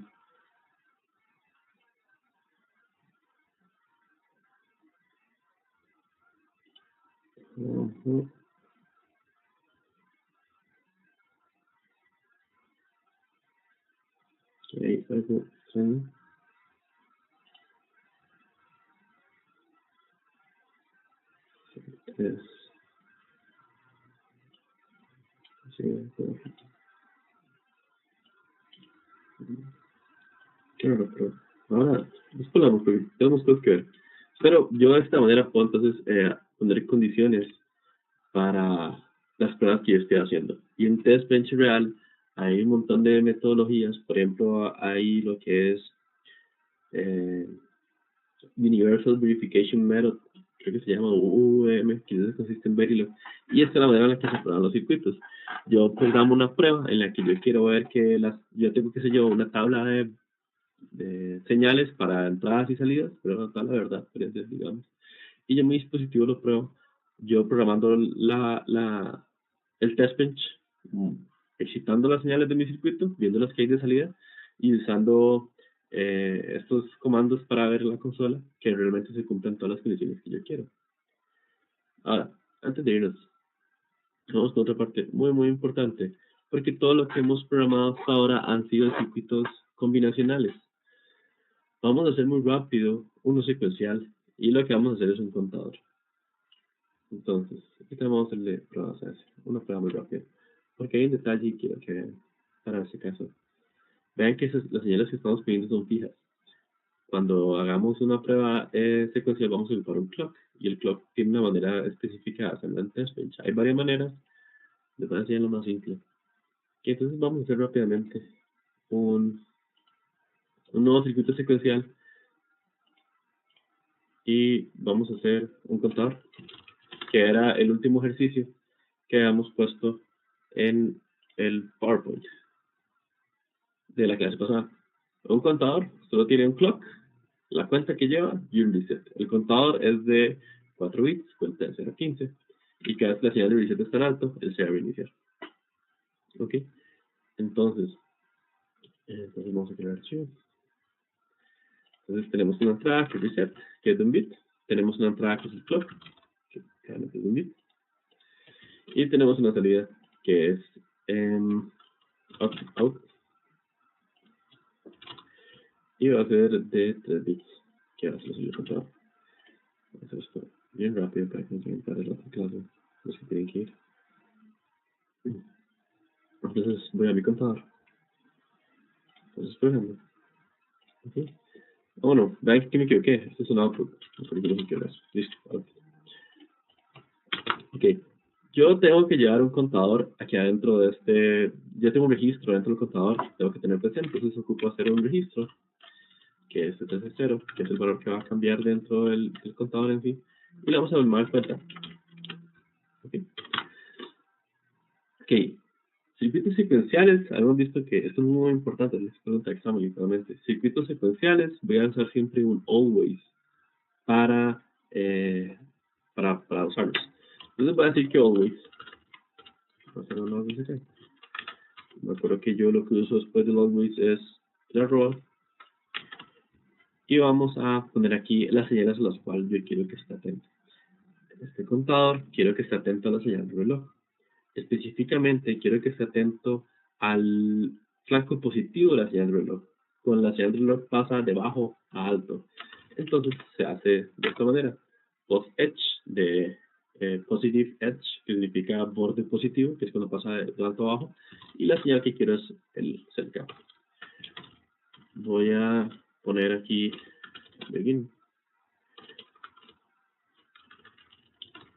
Hay algo extraño. Es... Sí, claro, pero ahora después la porque tenemos cosas que ver. Pero yo de esta manera puedo entonces poner condiciones para las pruebas que yo estoy haciendo. Y en Test Bench Real hay un montón de metodologías. Por ejemplo, hay lo que es eh, Universal Verification Method, creo que se llama UVM, que consiste en Verilog. Y esta es la manera en la que se prueban los circuitos. Yo programo una prueba en la que yo quiero ver que yo tengo, qué sé yo, una tabla de señales para entradas y salidas, pero una tabla de verdad, digamos. Y yo mi dispositivo lo pruebo, yo programando el test bench, excitando las señales de mi circuito, viendo las que hay de salida y usando estos comandos para ver la consola que realmente se cumplan todas las condiciones que yo quiero. Ahora, antes de irnos, vamos con otra parte muy muy importante, porque todo lo que hemos programado hasta ahora han sido circuitos combinacionales. Vamos a hacer muy rápido uno secuencial y lo que vamos a hacer es un contador. Entonces, aquí tenemos el de pruebas a hacer, una prueba muy rápida, porque hay un detalle y quiero que vean para este caso. Vean que las señales que estamos pidiendo son fijas. Cuando hagamos una prueba secuencial vamos a ocupar un clock, y el clock tiene una manera específica de hacerlo en test bench. Hay varias maneras, les voy a enseñar lo más simple. Y entonces vamos a hacer rápidamente un nuevo circuito secuencial y vamos a hacer un contador, que era el último ejercicio que habíamos puesto en el PowerPoint de la clase pasada. Un contador solo tiene un clock, la cuenta que lleva y un reset. El contador es de 4 bits, cuenta de 0 a 15. Y cada vez que la señal de reset es tan alto, él se va a reiniciar. ¿Ok? Entonces vamos a crear archivos. Entonces tenemos una entrada que es reset, que es de un bit. Tenemos una entrada que es el clock, que es de un bit. Y tenemos una salida que es out. Y va a ser de 3 bits, que ahora se lo suyo contador. Vamos a hacer esto bien rápido para que no se me pare la clase, los que tienen que ir. Entonces voy a mi contador. Entonces, por ejemplo, aquí. Oh no, vean que me equivoqué. Este es un output. No sé qué es. Listo. Ok. Yo tengo que llevar un contador aquí adentro de este. Yo tengo un registro dentro del contador. Tengo que tener presente. Entonces ocupo hacer un registro, que es este 0, que es el valor que va a cambiar dentro del contador en sí. Y le vamos a tomar cuenta. Ok. Ok. Circuitos secuenciales, hemos visto que esto es muy importante, les pregunta examen literalmente. Circuitos secuenciales, voy a usar siempre un always para usarlos. Entonces voy a decir que always. Me acuerdo que yo lo que uso después del always es el arroba. Y vamos a poner aquí las señales a las cuales yo quiero que esté atento. Este contador, quiero que esté atento a la señal del reloj. Específicamente, quiero que esté atento al flanco positivo de la señal del reloj. Con la señal del reloj pasa de bajo a alto. Entonces se hace de esta manera. Post edge de positive edge, que significa borde positivo, que es cuando pasa de alto a bajo. Y la señal que quiero es el cerca. Voy a poner aquí begin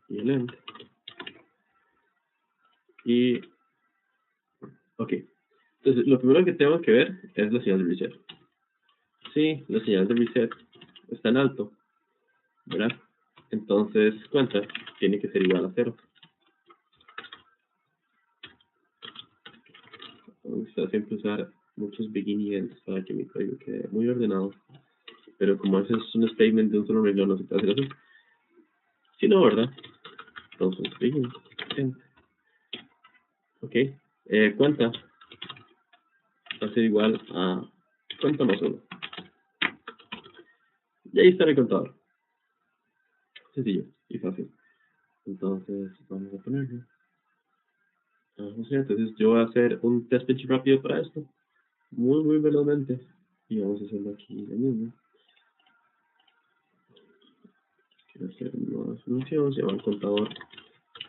y el end. Y ok. Entonces, lo primero que tengo que ver es la señal de reset. Sí, la señal de reset está en alto, ¿verdad? Entonces, cuenta, tiene que ser igual a 0. gusta siempre usar muchos beginning para que mi código quede muy ordenado. Pero como ese es un statement de un solo renglón, no se puede hacer así. Si no, ¿verdad? Entonces, begin. Ok. Cuenta va a ser igual a cuenta más 1. Y ahí está el contador. Sencillo y fácil. Entonces, vamos a ponerlo. Entonces, yo voy a hacer un test bench rápido para esto. Muy velozmente. Y vamos a hacerlo aquí de mismo. Quiero hacer una nueva función, se llama el contador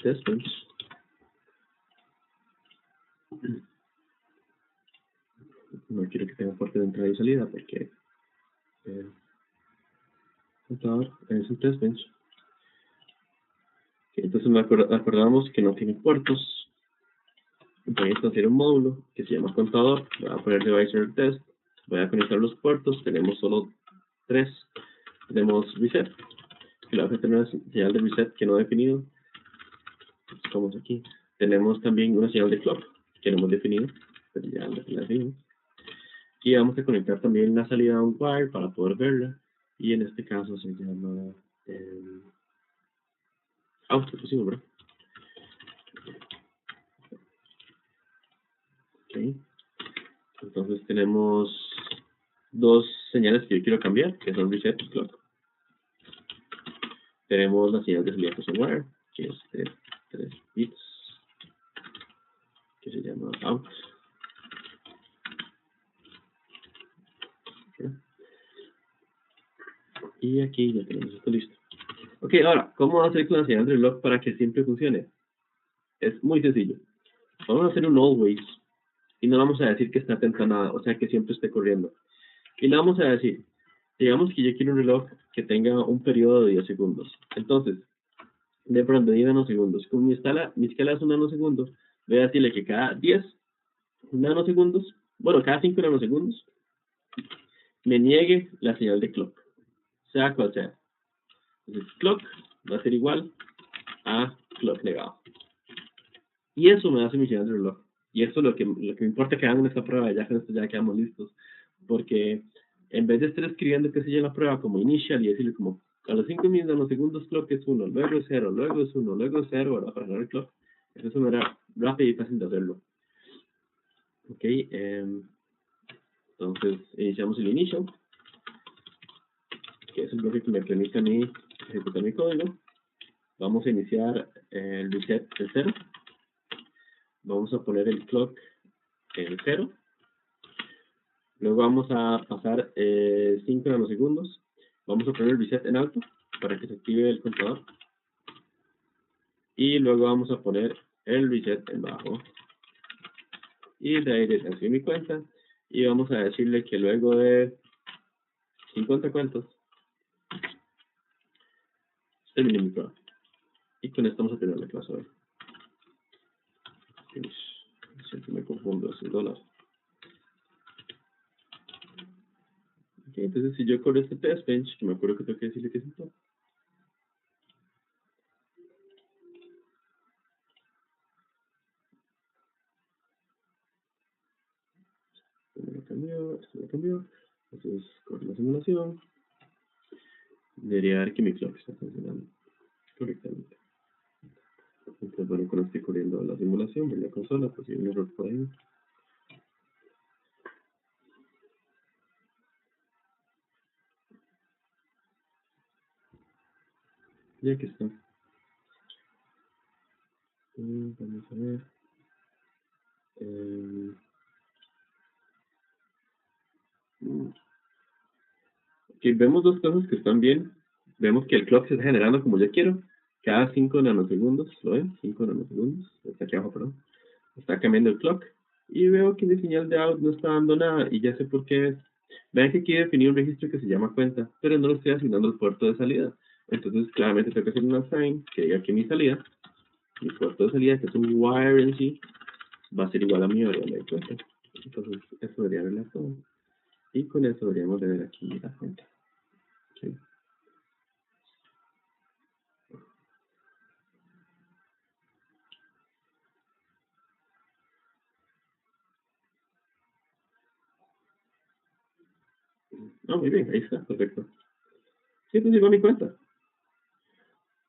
test bench. No quiero que tenga puerta de entrada y salida porque contador es un test bench. Entonces acordamos que no tiene puertos. Voy a hacer un módulo que se llama contador. Voy a poner device test. Voy a conectar los puertos. Tenemos solo 3. Tenemos reset. Que le va a tener una señal de reset que no he definido. Estamos aquí. Tenemos también una señal de clock que no hemos definido. Pero ya la definimos. Y vamos a conectar también la salida a un wire para poder verla. Y en este caso se llama out, pusimos, ¿verdad? Ok. Entonces tenemos 2 señales que yo quiero cambiar, que son reset y clock. Tenemos la señal de salida que es un wire, que es de 3 bits, que se llama out. Okay. Y aquí ya tenemos esto listo. Ok, ahora, ¿cómo hacer con la señal de reloj para que siempre funcione? Es muy sencillo. Vamos a hacer un always y no vamos a decir que está atento a nada, o sea que siempre esté corriendo. Y le vamos a decir, digamos que yo quiero un reloj que tenga un periodo de 10 segundos. Entonces, de pronto 10 nanosegundos. Como mi escala es un nanosegundo, voy a decirle que cada 10 nanosegundos, bueno, cada 5 nanosegundos, me niegue la señal de clock, sea cual sea. Entonces, clock va a ser igual a clock negado. Y eso me hace mi señal de reloj. Y eso es lo que me importa que hagan esta prueba, ya con esto ya quedamos listos. Porque en vez de estar escribiendo que se llama la prueba como initial y decirle como a los 5 nanosegundos clock es 1, luego es 0, luego es 1, luego es 0, ¿verdad? Para ganar el clock. Eso es una manera rápida y fácil de hacerlo. Ok, entonces iniciamos el initial, que es el bloque que me permite a mí ejecutar mi código. Vamos a iniciar el reset en 0. Vamos a poner el clock en 0. Luego vamos a pasar 5 nanosegundos. Vamos a poner el reset en alto para que se active el contador. Y luego vamos a poner el reset en bajo. Y de ahí desactivo mi cuenta. Y vamos a decirle que luego de 50 cuentas termine mi prueba. Y con esto vamos a terminar la clase hoy. Siempre me confundo, es $1. Ok, entonces si yo corro este test bench, que me acuerdo que tengo que decirle que es esto. Esto me cambió. Entonces corro la simulación. Debería ver que mi clock está funcionando correctamente. Entonces, bueno, cuando estoy corriendo la simulación, ver la consola, pues si hay un error por ahí. Y aquí está. Vamos a ver. Ok, vemos 2 cosas que están bien. Vemos que el clock se está generando como yo quiero. Cada 5 nanosegundos, ¿lo ven? 5 nanosegundos. Está aquí abajo, perdón. Está cambiando el clock. Y veo que mi señal de out no está dando nada. Y ya sé por qué es. Vean que aquí definí un registro que se llama cuenta. Pero no lo estoy asignando al puerto de salida. Entonces, claramente tengo que hacer una assign que diga que mi salida, mi puerto de salida, que es un wire en sí, va a ser igual a mi variable de cuenta. Entonces, eso debería verla todo. Y con eso deberíamos de ver aquí la cuenta. ¿Sí? No, muy bien, ahí está, perfecto. Sí, pues llegó a mi cuenta.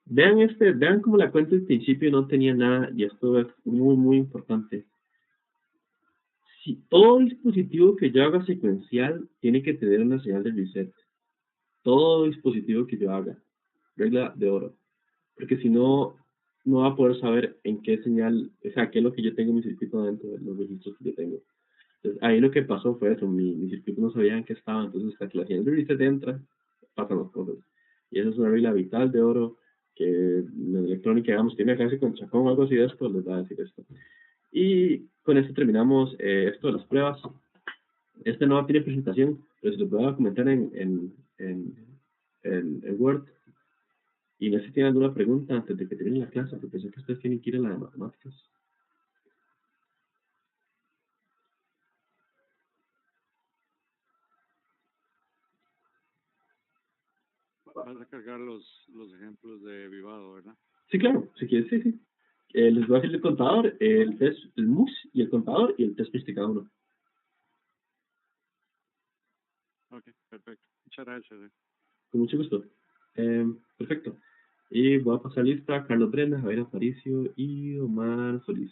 Vean como la cuenta al principio no tenía nada, y esto es muy, muy importante. Si todo dispositivo que yo haga secuencial tiene que tener una señal de reset. Todo dispositivo que yo haga. Regla de oro. Porque si no, no va a poder saber en qué señal, o sea, qué es lo que yo tengo en mi circuito dentro de los registros que yo tengo. Entonces, ahí lo que pasó fue eso, mi circuito no sabía en qué estaba, entonces hasta que la señal de reset entra, pasan las cosas. Y esa es una regla vital de oro que en electrónica, digamos, tiene que hacer con Chacón o algo así de esto, les va a decir esto. Y con esto terminamos esto de las pruebas. Este no tiene presentación, pero se lo puedo comentar en Word. Y no sé si tienen alguna pregunta antes de que termine la clase, porque sé que ustedes tienen que ir a la de matemáticas. Vas a cargar los ejemplos de Vivado, ¿verdad? Sí, claro, si quieres, sí, sí. Les voy a decir el contador, el test, el MUX y el contador y el test de cada uno. Ok, perfecto. Muchas gracias. Con mucho gusto. Perfecto. Y voy a pasar lista a Carlos Brenda, Javier Aparicio y Omar Solís.